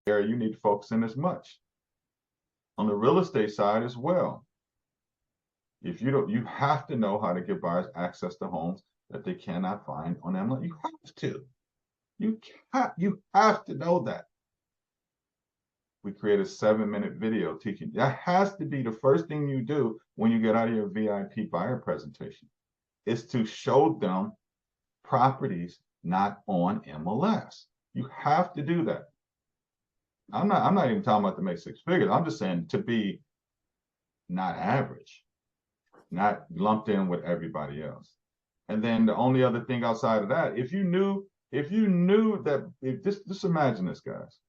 area you need to focus in as much. On the real estate side as well, if you don't, you have to know how to give buyers access to homes that they cannot find on MLS. You have to. You have to know that. We create a 7-minute video teaching. That has to be the first thing you do when you get out of your VIP buyer presentation, is to show them properties not on MLS. You have to do that. I'm not even talking about to make 6 figures. I'm just saying to be not average, not lumped in with everybody else. And then the only other thing outside of that, if you knew that, just imagine this, guys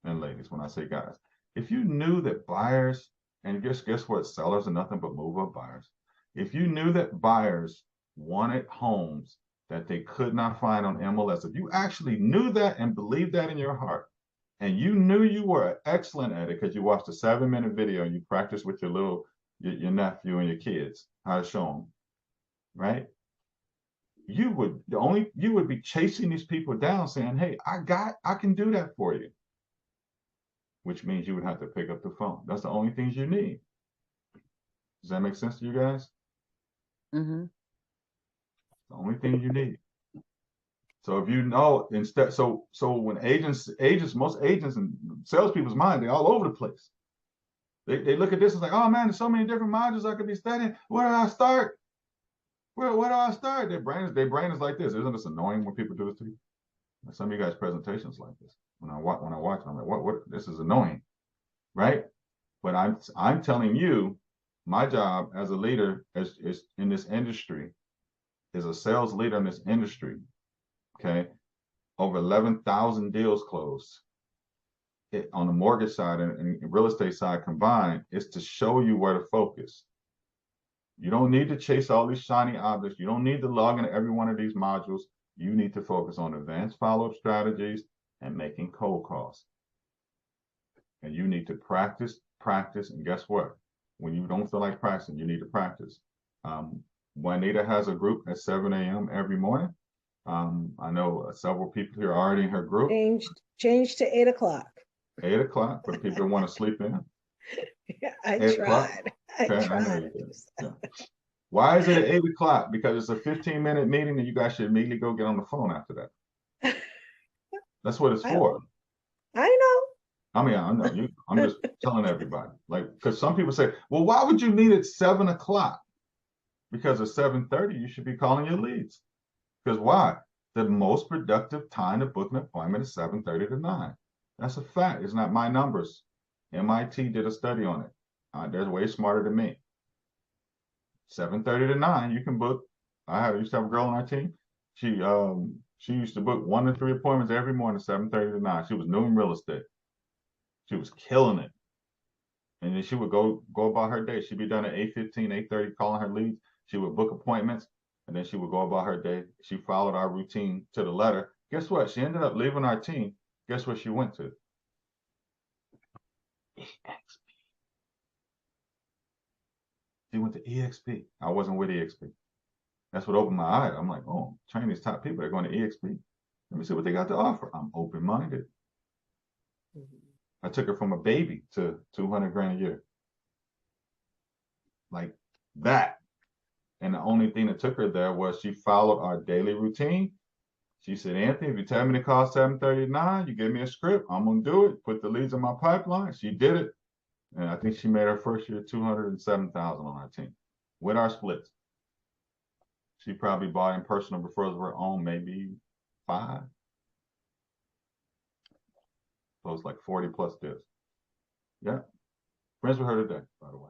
and ladies, when I say guys, if you knew that buyers, and guess what, sellers are nothing but move-up buyers. If you knew that buyers wanted homes that they could not find on MLS, if you actually knew that and believed that in your heart, and you knew you were excellent at it because you watched a 7-minute video and you practiced with your nephew and your kids how to show them, right? You would be chasing these people down saying, hey, I can do that for you. Which means you would have to pick up the phone. That's the only things you need. Does that make sense to you guys? Mm-hmm. The only thing you need. So if you know, instead, so when most agents and salespeople's mind, they're all over the place. They look at this and like, oh man, there's so many different modules I could be studying. Where do I start? Where do I start? Their brain is like this. Isn't this annoying when people do this to you? Some of you guys' presentations like this. When I watch them, I'm like, what? This is annoying, right? But I'm telling you, my job as a leader is in this industry, is a sales leader in this industry. Okay, over 11,000 deals closed. On the mortgage side and real estate side combined, is to show you where to focus. You don't need to chase all these shiny objects. You don't need to log into every one of these modules. You need to focus on advanced follow-up strategies and making cold calls. And you need to practice, and guess what? When you don't feel like practicing, you need to practice. Juanita has a group at 7 a.m. every morning. I know several people here are already in her group. Changed to 8 o'clock. 8 o'clock for the people who want to sleep in. Yeah, I tried. Okay, I know you did. Yeah. Why is it at 8 o'clock? Because it's a 15-minute meeting and you guys should immediately go get on the phone after that. That's what it's for. I know. I mean, I know you. I'm just telling everybody, like, because some people say, well, why would you meet at 7 o'clock? Because at 7:30, you should be calling your leads. Because why? The most productive time to book an appointment is 7:30 to 9. That's a fact. It's not my numbers. MIT did a study on it. They're way smarter than me. 7:30 to 9, you can book. I used to have a girl on our team. She used to book 1 to 3 appointments every morning, 7:30 to 9. She was new in real estate. She was killing it. And then she would go about her day. She'd be done at 8:15, 8:30, calling her leads. She would book appointments, and then she would go about her day. She followed our routine to the letter. Guess what? She ended up leaving our team. Guess what she went to? EXP. She went to EXP. I wasn't with EXP. That's what opened my eyes. I'm like, oh, train these top people. They're going to EXP. Let me see what they got to offer. I'm open-minded. I took her from a baby to 200 grand a year. Like that. And the only thing that took her there was she followed our daily routine. She said, Anthony, if you tell me to call 7:39, you give me a script, I'm going to do it. Put the leads in my pipeline. She did it. And I think she made her first year 207,000 on our team with our splits. She probably bought in personal referrals of her own, maybe 5. So it's like 40 plus deals. Yeah. Friends with her today, by the way.